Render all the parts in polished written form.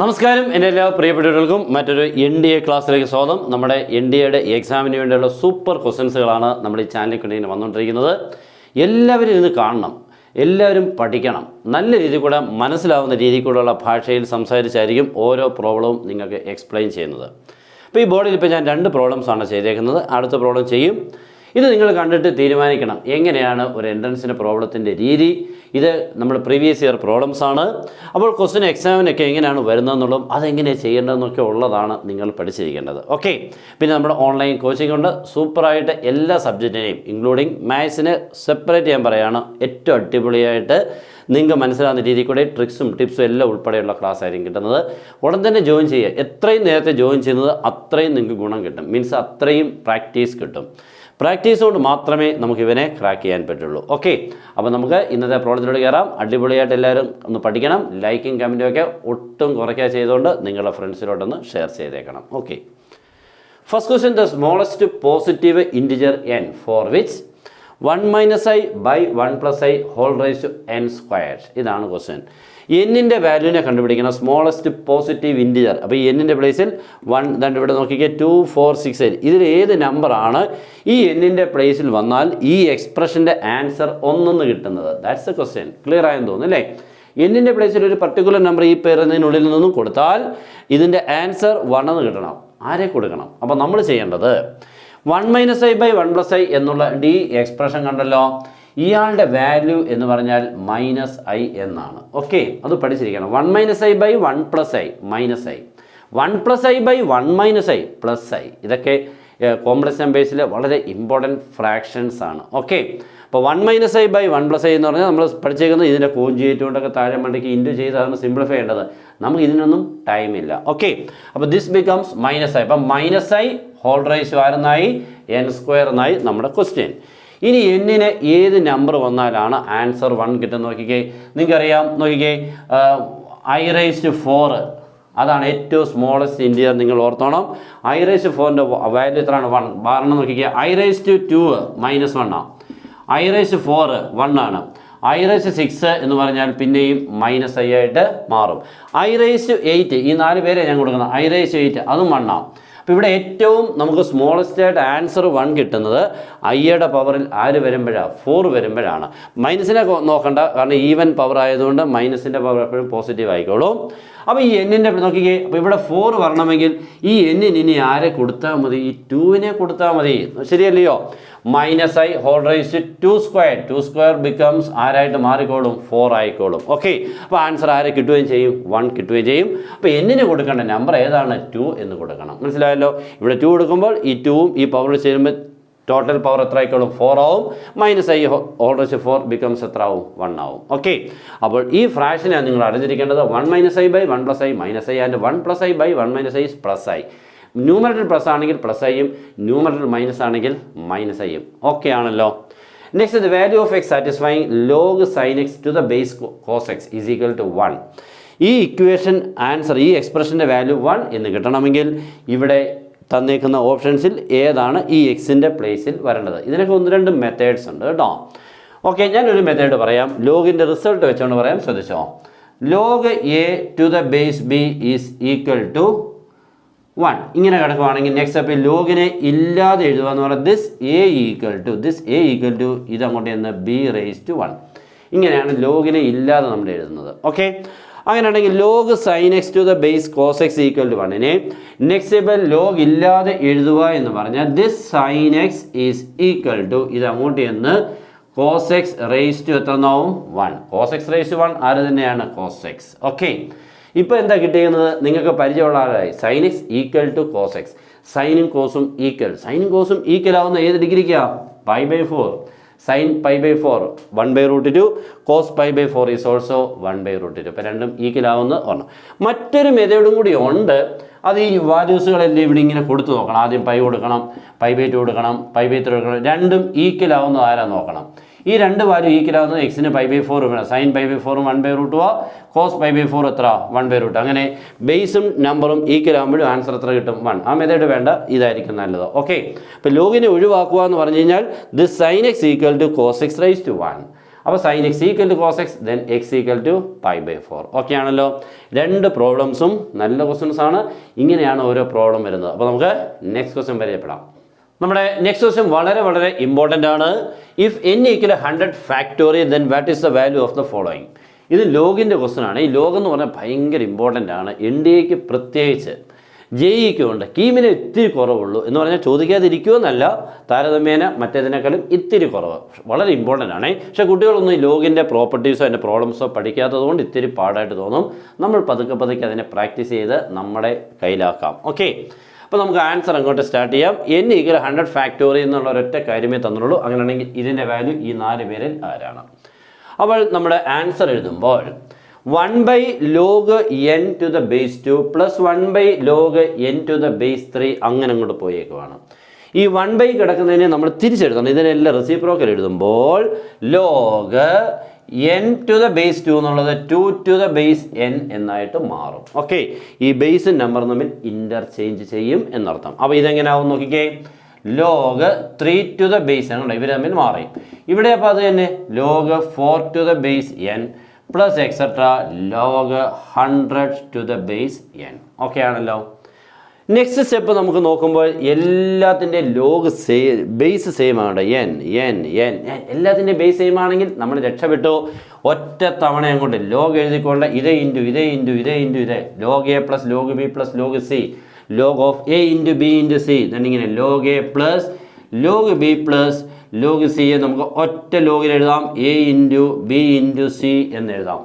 നമസ്കാരം എൻ്റെ എല്ലാ പ്രിയപ്പെട്ടവർക്കും മറ്റൊരു NDA ക്ലാസ്സിലേക്ക് സ്വാഗതം. നമ്മുടെ NDAയുടെ എക്സാമിന് വേണ്ടിയുള്ള സൂപ്പർ ക്വസ്റ്റ്യൻസുകളാണ് നമ്മുടെ ഈ ചാനലിൽ കണ്ടിങ്ങനെ വന്നുകൊണ്ടിരിക്കുന്നത്. എല്ലാവരും ഇത് കാണണം, എല്ലാവരും പഠിക്കണം. നല്ല രീതിയിൽ കൂടെ മനസ്സിലാവുന്ന രീതിയിൽ കൂടെയുള്ള ഭാഷയിൽ സംസാരിച്ചായിരിക്കും ഓരോ പ്രോബ്ലവും നിങ്ങൾക്ക് എക്സ്പ്ലെയിൻ ചെയ്യുന്നത്. അപ്പോൾ ഈ ബോർഡിൽ ഇപ്പോൾ ഞാൻ 2 പ്രോബ്ലംസാണ് ചെയ്തേക്കുന്നത്. അടുത്ത പ്രോബ്ലം ചെയ്യും. ഇത് നിങ്ങൾ കണ്ടിട്ട് തീരുമാനിക്കണം എങ്ങനെയാണ് ഒരു എൻട്രൻസിൻ്റെ പ്രോബ്ലത്തിൻ്റെ രീതി. ഇത് നമ്മുടെ പ്രീവിയസ് ഇയർ പ്രോബ്ലംസാണ്. അപ്പോൾ ക്വസ്റ്റ്യൻ എക്സാമിനൊക്കെ എങ്ങനെയാണ് വരുന്നതെന്നുള്ളതും അതെങ്ങനെയാണ് ചെയ്യേണ്ടതെന്നൊക്കെ ഉള്ളതാണ് നിങ്ങൾ പഠിച്ചിരിക്കേണ്ടത്. ഓക്കെ, പിന്നെ നമ്മുടെ ഓൺലൈൻ കോച്ചിങ് ഉണ്ട്. സൂപ്പറായിട്ട് എല്ലാ സബ്ജക്റ്റിനെയും ഇൻക്ലൂഡിങ് മാത്സിനെ സെപ്പറേറ്റ് ചെയ്യാൻ പറയുകയാണ്. ഏറ്റവും അടിപൊളിയായിട്ട് നിങ്ങൾക്ക് മനസ്സിലാകുന്ന രീതിയിൽ കൂടെ ട്രിക്സും ടിപ്സും എല്ലാം ഉൾപ്പെടെയുള്ള ക്ലാസ് ആയിരിക്കും കിട്ടുന്നത്. ഉടൻ തന്നെ ജോയിൻ ചെയ്യുക. എത്രയും നേരത്തെ ജോയിൻ ചെയ്യുന്നത് അത്രയും നിങ്ങൾക്ക് ഗുണം കിട്ടും. മീൻസ് അത്രയും പ്രാക്ടീസ് കിട്ടും. പ്രാക്ടീസ് കൊണ്ട് മാത്രമേ നമുക്ക് ഇവനെ ക്രാക്ക് ചെയ്യാൻ പറ്റുള്ളൂ. ഓക്കെ, അപ്പോൾ നമുക്ക് ഇന്നത്തെ പ്രോബ്ലത്തിലൂടെ കയറാം. അടിപൊളിയായിട്ട് എല്ലാവരും ഒന്ന് പഠിക്കണം. ലൈക്കും കമൻറ്റും ഒക്കെ ഒട്ടും കുറയ്ക്കുക ചെയ്തുകൊണ്ട് നിങ്ങളുടെ ഫ്രണ്ട്സിലോട്ടൊന്ന് ഷെയർ ചെയ്തേക്കണം. Okay, first question, the smallest positive integer n for which 1 - i by 1 + i whole raise to n squared. ഇതാണ് ക്വസ്റ്റ്യൻ. എന്നിൻ്റെ വാല്യൂവിനെ കണ്ടുപിടിക്കണം, സ്മോളസ്റ്റ് പോസിറ്റീവ് ഇൻറ്റിജർ. അപ്പോൾ ഈ എന്നിൻ്റെ പ്ലേസിൽ 1 ദാണ്ട് ഇവിടെ നോക്കിക്കുക 2 4 6 8. ഇതിൽ ഏത് നമ്പറാണ് ഈ എന്നിൻ്റെ പ്ലേസിൽ വന്നാൽ ഈ എക്സ്പ്രഷൻ്റെ ആൻസർ 1 കിട്ടുന്നത്? That's A question. ക്ലിയർ ആയെന്ന് തോന്നുന്നു അല്ലേ? എന്നിൻ്റെ പ്ലേസിൽ ഒരു പർട്ടിക്കുലർ നമ്പർ ഈ പേരുന്നതിനുള്ളിൽ നിന്നും കൊടുത്താൽ ഇതിൻ്റെ ആൻസർ 1 കിട്ടണം. ആരെ കൊടുക്കണം? അപ്പോൾ നമ്മൾ ചെയ്യേണ്ടത് 1 - i by 1 + i എന്നുള്ള ഈ എക്സ്പ്രഷൻ കണ്ടല്ലോ, ഇയാളുടെ വാല്യൂ എന്ന് പറഞ്ഞാൽ -i എന്നാണ്. ഓക്കെ, അത് പഠിച്ചിരിക്കണം. 1 - i by 1 + i -i, 1 + i by 1 - i + i. ഇതൊക്കെ കോംപ്ലക്സ് നമ്പേഴ്സിലെ വളരെ ഇമ്പോർട്ടൻറ്റ് ഫ്രാക്ഷൻസ് ആണ്. ഓക്കെ, അപ്പോൾ 1 - i by 1 + i എന്ന് പറഞ്ഞാൽ നമ്മൾ പഠിച്ചേക്കുന്നത് ഇതിൻ്റെ കോഞ്ചുഗേറ്റ് കൊണ്ടൊക്കെ താഴെ മണ്ടയ്ക്ക് ഇൻറ്റു ചെയ്താണ് സിംപ്ലിഫൈ ചെയ്യേണ്ടത്. നമുക്ക് ഇതിനൊന്നും ടൈമില്ല. ഓക്കെ, അപ്പോൾ ദിസ് ബിക്കംസ് -i. അപ്പം -i ഹോൾ റൈസ് ആരെന്നായി n സ്ക്വയർ എന്നായി നമ്മുടെ ക്വസ്റ്റ്യൻ. ഇനി എന്നിന് ഏത് നമ്പർ വന്നാലാണ് ആൻസർ 1 കിട്ടുന്നത് നോക്കിക്കേ. നിങ്ങൾക്കറിയാം, നോക്കിക്കേ, i⁴ അതാണ് ഏറ്റവും സ്മോളസ്റ്റ് ഇൻറ്റിജർ. നിങ്ങൾ ഓർത്തോണം, i⁴ വാല്യൂ എത്രയാണ്? 1. കാരണം നോക്കിക്കേ, i⁴ -1 ആണ്, i⁴ 1 ആണ്, i⁴ എന്ന് പറഞ്ഞാൽ പിന്നെയും -i ആയിട്ട് മാറും. i⁴ ഈ 4 പേരെ ഞാൻ കൊടുക്കുന്നത്, i⁴ അതും 1 ആണ്. അപ്പോൾ ഇവിടെ ഏറ്റവും നമുക്ക് സ്മോളസ്റ്റ് ആയിട്ട് ആൻസർ 1 കിട്ടുന്നത് ഐയുടെ പവറിൽ ആര് വരുമ്പോഴാണ്? 4 വരുമ്പോഴാണ്. മൈനസിനെ നോക്കണ്ട, കാരണം ഈവൻ പവർ ആയതുകൊണ്ട് മൈനസിൻ്റെ പവർ എപ്പോഴും പോസിറ്റീവ് ആയിക്കോളും. അപ്പോൾ ഈ എന്നിൻ്റെ നോക്കിക്കേ, അപ്പോൾ ഇവിടെ 4 വരണമെങ്കിൽ ഈ എന്നിന് ഇനി ആരെ കൊടുത്താൽ മതി? ഈ 2നെ കൊടുത്താൽ മതി. ശരിയല്ലയോ? -i whole raise to 2 square becomes ആരായിട്ട് മാറിക്കോളും? 4 ആയിക്കോളും. ഓക്കെ, അപ്പോൾ ആൻസർ ആരെ കിട്ടുകയും ചെയ്യും? 1 കിട്ടുകയും ചെയ്യും. അപ്പോൾ എന്നിന് കൊടുക്കേണ്ട നമ്പർ ഏതാണ്? 2 എന്ന് കൊടുക്കണം. മനസ്സിലായല്ലോ? ഇവിടെ 2 കൊടുക്കുമ്പോൾ ഈ 2ഉം ഈ പവർ ചേരുമ്പോൾ ടോട്ടൽ പവർ എത്ര ആയിക്കോളും? 4 ആവും. -i ഹോൾ റൈസ് 4 ബിക്കംസ് എത്ര ആവും? 1 ആവും. ഓക്കെ, അപ്പോൾ ഈ ഫ്രാക്ഷനാണ് നിങ്ങൾ അറിഞ്ഞിരിക്കേണ്ടത്. 1 - i by 1 + i -i and 1 + i by 1 - i +i. Numerator plus ആണെങ്കിൽ +iയും, ന്യൂമറേറ്റർ മൈനസ് ആണെങ്കിൽ -iയും. ഓക്കെ ആണല്ലോ? Next, the value of x satisfying log sin x to the base cos x is equal to 1. ഈ equation answer, ഈ എക്സ്പ്രഷൻ്റെ value 1 എന്ന് കിട്ടണമെങ്കിൽ ഇവിടെ തന്നേക്കുന്ന ഓപ്ഷൻസിൽ ഏതാണ് ഈ എക്സിൻ്റെ പ്ലേസിൽ വരേണ്ടത്? ഇതിനൊക്കെ 1-2 മെത്തേഡ്സ് ഉണ്ട് കേട്ടോ. ഓക്കെ, ഞാനൊരു മെത്തേഡ് പറയാം. ലോഗിൻ്റെ റിസൾട്ട് വെച്ചുകൊണ്ട് പറയാം, ശ്രദ്ധിച്ചോ. log a to the base b is equal to 1 ഇങ്ങനെ കിടക്കുവാണെങ്കിൽ നെക്സ്റ്റ് അപ്പോൾ ലോഗിനെ ഇല്ലാതെ എഴുതുക എന്ന് പറഞ്ഞാൽ ദിസ് a ഈക്വൽ ടു ഇതങ്ങോട്ട് എന്ന് b⁻1. ഇങ്ങനെയാണ് ലോഗിനെ ഇല്ലാതെ നമ്മൾ എഴുതുന്നത്. ഓക്കെ, അങ്ങനെയാണെങ്കിൽ log sin x to the base cos x equal to 1നെ നെക്സ്റ്റ് ഇപ്പോൾ ലോഗ് ഇല്ലാതെ എഴുതുക എന്ന് പറഞ്ഞാൽ this sin x is equal to ഇതങ്ങോട്ട് എന്ന് cos x റേസ് ടു എത്ര എന്നാവും? 1. cos x റേസ് ടു 1 ആര് തന്നെയാണ്? cos x. ഓക്കെ, ഇപ്പോൾ എന്താ കിട്ടിയിരിക്കുന്നത്? നിങ്ങൾക്ക് പരിചയമുള്ള ആരായി? sin x equal to cos x. സൈനും കോസും ഈക്വൽ ആവുന്ന ഏത് ഡിഗ്രിക്കാണ്? π/4. sin π/4 1/√2, cos π/4 is also 1/√2. ഇപ്പോൾ രണ്ടും ഈക്വൽ ആവുന്ന ഒരെണ്ണം. മറ്റൊരു മെത്തേഡും കൂടി ഉണ്ട്. അത് ഈ വാല്യൂസുകളെല്ലാം ഇവിടെ ഇങ്ങനെ കൊടുത്തു നോക്കണം. ആദ്യം π കൊടുക്കണം, π/2 കൊടുക്കണം, π/3 കൊടുക്കണം. രണ്ടും ഈക്വൽ ആവുന്നത് ആരാ നോക്കണം. ഈ 2 വാല്യൂ ഈക്വൽ ആവുന്നത് എക്സിന് π/4 വേണം. sin π/4 1/√2, cos π/4 എത്ര? 1/√2. അങ്ങനെ ബേസും നമ്പറും ഈക്വൽ ആകുമ്പോഴും ആൻസർ എത്ര കിട്ടും? 1. ആ മെത്തേഡ് വേണ്ട, ഇതായിരിക്കും നല്ലത്. ഓക്കെ, ഇപ്പോൾ ലോഗിനെ ഒഴിവാക്കുക എന്ന് പറഞ്ഞു കഴിഞ്ഞാൽ this sin x equal to cos x raise to 1. അപ്പോൾ sin x equal to cos x then x equal to π/4. Okay ആണല്ലോ. രണ്ട് പ്രോബ്ലംസും നല്ല ക്വസ്റ്റ്യൻസ് ആണ്. ഇങ്ങനെയാണ് ഓരോ പ്രോബ്ലം വരുന്നത്. അപ്പോൾ നമുക്ക് നെക്സ്റ്റ് ക്വസ്റ്റ്യൻ പരിചയപ്പെടാം. നമ്മുടെ നെക്സ്റ്റ് ക്വസ്റ്റ്യൻ വളരെ വളരെ ഇമ്പോർട്ടൻ്റ് ആണ്. If n equal 100 factorial then what is the value of the following? ഇത് ലോഗിൻ്റെ ക്വസ്റ്റ്യൻ ആണ്. ഈ ലോഗ് എന്ന് പറഞ്ഞാൽ ഭയങ്കര ഇമ്പോർട്ടൻ്റ് ആണ്. NDAക്ക് പ്രത്യേകിച്ച് JEEക്കും ഉണ്ട്. കീമിന് ഇത്തിരി കുറവുള്ളൂ എന്ന് പറഞ്ഞാൽ ചോദിക്കാതിരിക്കുമെന്നല്ല, താരതമ്യേന മറ്റേതിനേക്കാളും ഇത്തിരി കുറവ്. വളരെ ഇമ്പോർട്ടൻ്റ് ആണ്. പക്ഷേ കുട്ടികളൊന്നും ഈ ലോഗിൻ്റെ പ്രോപ്പർട്ടീസോ അതിൻ്റെ പ്രോബ്ലംസോ പഠിക്കാത്തത് കൊണ്ട് ഇത്തിരി പാടായിട്ട് തോന്നും. നമ്മൾ പതുക്കെ പതുക്കെ അതിനെ പ്രാക്ടീസ് ചെയ്ത് നമ്മുടെ കയ്യിലാക്കാം. ഓക്കെ, അപ്പോൾ നമുക്ക് ആൻസർ അങ്ങോട്ട് സ്റ്റാർട്ട് ചെയ്യാം. n ഈക്വൽ 100 ഫാക്ടോറിയൽ എന്നുള്ള ഒരൊറ്റ കാര്യമേ തന്നുള്ളൂ. അങ്ങനെയാണെങ്കിൽ ഇതിൻ്റെ വാല്യൂ ഈ 4 പേരിൽ ആരാണ്? അപ്പോൾ നമ്മുടെ ആൻസർ എഴുതുമ്പോൾ 1/log n to the base 2 plus 1/log n to the base 3 അങ്ങനെ അങ്ങോട്ട് പോയേക്കുവാണ്. ഈ 1 കിടക്കുന്നതിനെ നമ്മൾ തിരിച്ചെഴുതണം. ഇതിനെല്ലാം റെസിപ്രോക്കൽ എഴുതുമ്പോൾ log n to the base 2 എന്നുള്ളത് 2 to the base n എന്നായിട്ട് മാറും. ഓക്കെ, ഈ ബേസ് നമ്പർ തമ്മിൽ ഇൻ്റർചേഞ്ച് ചെയ്യും എന്നർത്ഥം. അപ്പോൾ ഇതെങ്ങനെയാവും നോക്കിക്കേ, log 3 to the base n ഉണ്ട്, ഇവർ തമ്മിൽ മാറി. ഇവിടെ അപ്പോൾ അത് തന്നെ log 4 to the base n plus etcetera log 100 to the base n. Okay ആണല്ലോ. നെക്സ്റ്റ് സ്റ്റെപ്പ് നമുക്ക് നോക്കുമ്പോൾ എല്ലാത്തിൻ്റെ ലോഗ് ബേസ് സെയിം ആണ്. n എല്ലാത്തിൻ്റെ ബേസ് സെയിം ആണെങ്കിൽ നമ്മൾ രക്ഷപ്പെട്ടു. ഒറ്റ തവണ അങ്ങോട്ട് ലോഗ് എഴുതിക്കൊണ്ട് ഇതേ ഇൻറ്റു ഇതേ log a plus log b plus log c log of a into b into c എന്നിങ്ങനെ log a plus log b plus log c നമുക്ക് ഒറ്റ ലോഗിൽ എഴുതാം. a into b into c എന്ന് എഴുതാം.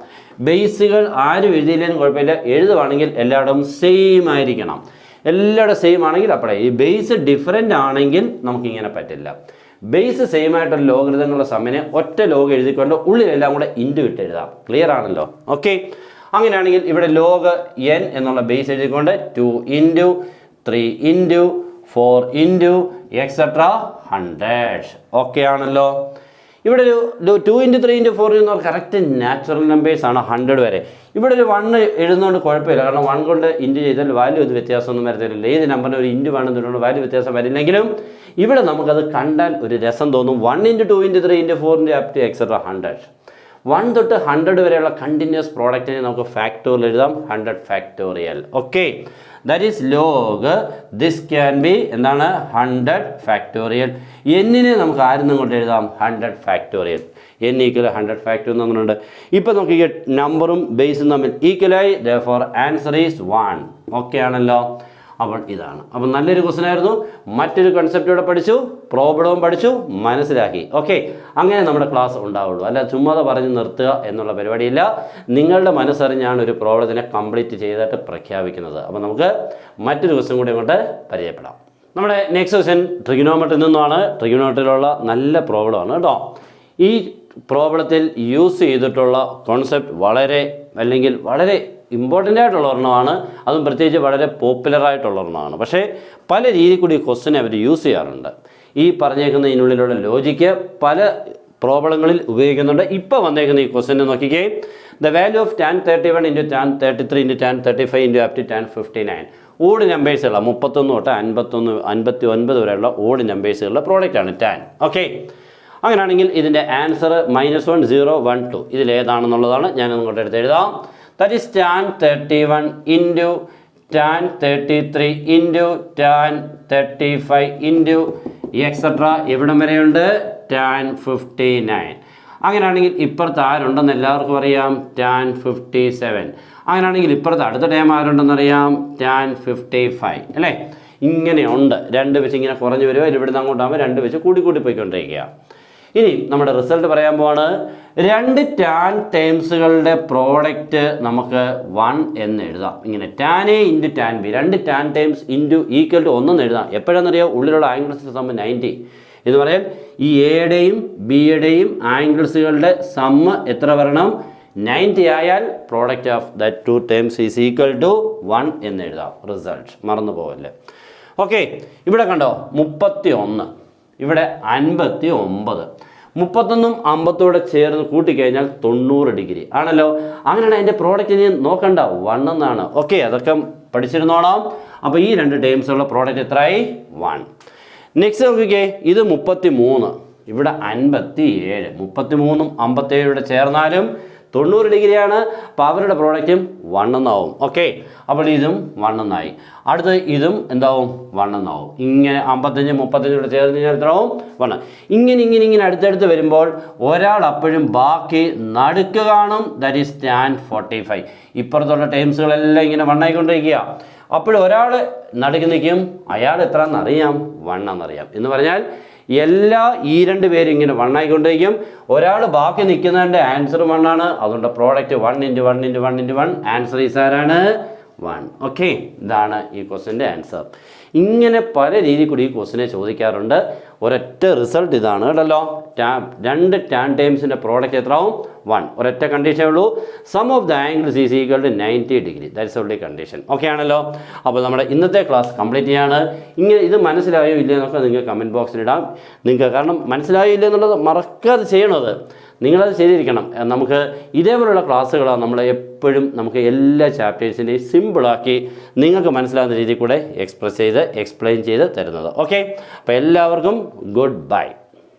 ബേസുകൾ ആരും എഴുതിയില്ലെങ്കിലും കുഴപ്പമില്ല, എഴുതുവാണെങ്കിൽ എല്ലായിടവും സെയിം ആയിരിക്കണം. എല്ലായിടും സെയിം ആണെങ്കിൽ അപ്പോഴേ, ഈ ബേസ് ഡിഫറെൻ്റ് ആണെങ്കിൽ നമുക്കിങ്ങനെ പറ്റില്ല. ബേസ് സെയിം ആയിട്ടുള്ള ലോഗരിതങ്ങളുടെ സമ്മിനെ ഒറ്റ ലോഗ് എഴുതിക്കൊണ്ട് ഉള്ളിലെല്ലാം കൂടെ ഇൻറ്റു ഇട്ട് എഴുതാം. ക്ലിയർ ആണല്ലോ. ഓക്കെ, അങ്ങനെയാണെങ്കിൽ ഇവിടെ log n എന്നുള്ള ബേസ് എഴുതിക്കൊണ്ട് 2 into 3 into 4 into et cetera 100. Okay ആണല്ലോ. ഇവിടെ ഒരു 2 ഇൻറ്റു 3 ഇൻറ്റു 4 എന്ന് പറഞ്ഞാൽ കറക്റ്റ് നാച്ചുറൽ നമ്പേഴ്സ് ആണ് 100 വരെ. ഇവിടെ ഒരു 1 എഴുതുന്നതുകൊണ്ട് കുഴപ്പമില്ല, കാരണം 1 കൊണ്ട് ഇൻറ്റു ചെയ്താൽ വാല്യൂ ഒന്നും വ്യത്യാസമൊന്നും വരത്തില്ല. ഏത് നമ്പറിന് ഒരു ഇൻറ്റു വേണമെന്നുകൊണ്ട് വാല്യൂ വ്യത്യാസം വരില്ലെങ്കിലും ഇവിടെ നമുക്കത് കണ്ടാൽ ഒരു രസം തോന്നും. 1 into 2 into 3 into 4 into up two etcetera 100. 1 തൊട്ട് 100 വരെയുള്ള കണ്ടിന്യൂസ് പ്രോഡക്റ്റിനെ നമുക്ക് ഫാക്ടോറിയൽ എഴുതാം, 100 factorial. Okay, that is log this can be എന്താണ് 100 ഫാക്ടോറിയൽ. എന്നിനെ നമുക്ക് ആരും കൊണ്ട് എഴുതാം 100 ഫാക്ടോറിയൽ. n ഈക്വൽ 100 ഫാക്ടോറിയൽ എന്നുണ്ട്. ഇപ്പോൾ നമുക്ക് ഈ നമ്പറും ബേസും തമ്മിൽ ഈക്വലായി, therefore ആൻസർ ഈസ് 1. ഓക്കെ ആണല്ലോ. അപ്പോൾ ഇതാണ്. അപ്പോൾ നല്ലൊരു ക്വസ്റ്റൻ ആയിരുന്നു. മറ്റൊരു കൺസെപ്റ്റോടെ പഠിച്ചു, പ്രോബ്ലവും പഠിച്ചു, മനസ്സിലാക്കി. ഓക്കെ, അങ്ങനെ നമ്മുടെ ക്ലാസ് ഉണ്ടാവുള്ളൂ. അല്ല ചുമ്മാതെ പറഞ്ഞ് നിർത്തുക എന്നുള്ള പരിപാടിയില്ല. നിങ്ങളുടെ മനസ്സറിഞ്ഞാണ് ഒരു പ്രോബ്ലത്തിനെ കംപ്ലീറ്റ് ചെയ്തിട്ട് പ്രഖ്യാപിക്കുന്നത്. അപ്പോൾ നമുക്ക് മറ്റൊരു ക്വസ്റ്റൻ കൂടി അങ്ങോട്ട് പരിചയപ്പെടാം. നമ്മുടെ നെക്സ്റ്റ് ക്വസ്റ്റൻ ട്രിഗണോമെട്രിയിൽ നിന്നുമാണ്. ട്രിഗണോമെട്രിയിലുള്ള നല്ല പ്രോബ്ലമാണ് കേട്ടോ. ഈ പ്രോബ്ലത്തിൽ യൂസ് ചെയ്തിട്ടുള്ള കോൺസെപ്റ്റ് വളരെ ഇമ്പോർട്ടൻ്റ് ആയിട്ടുള്ള ഒരെണ്ണമാണ്. അതും പ്രത്യേകിച്ച് വളരെ പോപ്പുലറായിട്ടുള്ള ഒരെണ്ണമാണ്. പക്ഷേ പല രീതിയിൽ കൂടി ക്വസ്റ്റ്യൻ അവർ യൂസ് ചെയ്യാറുണ്ട്. ഈ പറഞ്ഞേക്കുന്ന ഇതിനുള്ളിലുള്ള ലോജിക്ക് പല പ്രോബ്ലങ്ങളിൽ ഉപയോഗിക്കുന്നുണ്ട്. ഇപ്പോൾ വന്നേക്കുന്ന ഈ ക്വസ്റ്റ്യൻ നോക്കിക്കേ, the value of tan 31 into tan 33 into tan 35 into up to tan 59. Odd നമ്പേഴ്സുള്ള 31 തൊട്ട് 59 വരെയുള്ള ഓഡ് നമ്പേഴ്സുകളുടെ പ്രോഡക്റ്റാണ് tan. ഓക്കെ, അങ്ങനെയാണെങ്കിൽ ഇതിൻ്റെ ആൻസർ -1 0 1 2 ഇതിലേതാണെന്നുള്ളതാണ് ഞാനൊന്നും എടുത്ത് എഴുതാം. That is tan 31 into tan 33 into tan 35 into etc. എവിടം വരെയുണ്ട്? tan 59. അങ്ങനെയാണെങ്കിൽ ഇപ്പുറത്ത് ആരുണ്ടെന്ന് എല്ലാവർക്കും അറിയാം, tan 57. അങ്ങനെയാണെങ്കിൽ ഇപ്പുറത്ത് അടുത്ത ടൈം ആരുണ്ടെന്നറിയാം, tan 55 അല്ലേ? ഇങ്ങനെയുണ്ട്. 2 വെച്ച് ഇങ്ങനെ കുറഞ്ഞു വരുമോ, ഇവിടുന്ന് അങ്ങോട്ടാകുമ്പോൾ 2 വെച്ച് കൂടി പോയിക്കൊണ്ടിരിക്കുക. ഇനി നമ്മുടെ റിസൾട്ട് പറയാൻ പോവാണ്. 2 ടാൻ ടേംസുകളുടെ പ്രോഡക്റ്റ് നമുക്ക് 1 എന്ന് എഴുതാം. ഇങ്ങനെ tan A into tan B, 2 tan terms into equal to 1 എന്ന് എഴുതാം. എപ്പോഴാണെന്നറിയാം? ഉള്ളിലുള്ള ആംഗിൾസിൻ്റെ സമ്മ് 90 എന്ന് പറയാൻ ഈ എയുടെയും ബിയുടെയും ആംഗിൾസുകളുടെ സമ്മ് എത്ര വരണം? 90 ആയാൽ product of that 2 terms is equal to 1 എന്ന് എഴുതാം. റിസൾട്ട് മറന്നു പോകല്ലേ. ഓക്കെ, ഇവിടെ കണ്ടോ 31, ഇവിടെ 59. 31ഉം 50 ചേർന്ന് കൂട്ടിക്കഴിഞ്ഞാൽ 90 ഡിഗ്രി ആണല്ലോ. അങ്ങനെയാണ് അതിൻ്റെ പ്രോഡക്റ്റ് ഇനി നോക്കണ്ട, 1 എന്നാണ്. ഓക്കെ, അതൊക്കെ പഠിച്ചിരുന്നോളാം. അപ്പോൾ ഈ 2 ടേംസുള്ള പ്രോഡക്റ്റ് എത്രയായി? 1. നെക്സ്റ്റ് നോക്കിക്കേ, ഇത് 33, ഇവിടെ 57, 33ഉം 57 ചേർന്നാലും 90 ഡിഗ്രിയാണ്. അപ്പോൾ അവരുടെ പ്രോഡക്റ്റും 1 എന്നാവും. ഓക്കെ, അപ്പോൾ ഇതും 1 എന്നായി. അടുത്ത് ഇതും എന്താവും? 1 എന്നാവും. ഇങ്ങനെ 55, 35 ചേർന്ന് കഴിഞ്ഞാൽ എത്രയാവും? 1. ഇങ്ങനെ അടുത്തടുത്ത് വരുമ്പോൾ ഒരാൾ അപ്പോഴും ബാക്കി നടുക്ക് കാണും. That is tan 45. ഇപ്പുറത്തുള്ള ടേംസുകളെല്ലാം ഇങ്ങനെ 1 ആയിക്കൊണ്ടിരിക്കുക. അപ്പോൾ ഒരാൾ നടുക്ക് നിൽക്കും, അയാൾ എത്ര എന്നറിയാം? 1 എന്നറിയാം. എന്ന് പറഞ്ഞാൽ ഈ 2 പേരും ഇങ്ങനെ 1 ആയിക്കൊണ്ടിരിക്കും. ഒരാൾ ബാക്കി നിൽക്കുന്നതിൻ്റെ ആൻസർ 1 ആണ്. അതുകൊണ്ട് പ്രോഡക്റ്റ് 1 × 1 × 1 × 1 ആൻസർ ഈസ് ആരാണ്? 1. ഓക്കെ, ഇതാണ് ഈ ക്വസ്റ്റിൻ്റെ ആൻസർ. ഇങ്ങനെ പല രീതിയിൽ കൂടി ഈ ക്വസ്റ്റിനെ ചോദിക്കാറുണ്ട്. ഒരൊറ്റ റിസൾട്ട് ഇതാണ് കേട്ടല്ലോ. 2 ടാൻ ടൈംസിൻ്റെ പ്രോഡക്റ്റ് എത്രയാവും? 1. ഒരൊറ്റ കണ്ടീഷനേ ഉള്ളൂ. Sum of the angles is equal to 90 degree. That's only condition. Okay ആണല്ലോ. അപ്പോൾ നമ്മുടെ ഇന്നത്തെ ക്ലാസ് കംപ്ലീറ്റ് ചെയ്യാണ്. ഇങ്ങനെ ഇത് മനസ്സിലായോ ഇല്ല എന്നൊക്കെ നിങ്ങൾ കമൻറ്റ് ബോക്സിലിടാം. നിങ്ങൾക്ക് കാരണം മനസ്സിലായോ ഇല്ല എന്നുള്ളത് മറക്കാതെ ചെയ്യണത്. നിങ്ങളത് ചെയ്തിരിക്കണം. നമുക്ക് ഇതേപോലുള്ള ക്ലാസ്സുകളാണ് നമ്മൾ എപ്പോഴും നമുക്ക് എല്ലാ ചാപ്റ്റേഴ്സിൻ്റെയും സിമ്പിളാക്കി നിങ്ങൾക്ക് മനസ്സിലാകുന്ന രീതിയിൽ കൂടെ എക്സ്പ്ലെയിൻ ചെയ്ത് തരുന്നത്. ഓക്കെ, അപ്പോൾ എല്ലാവർക്കും ഗുഡ് ബൈ.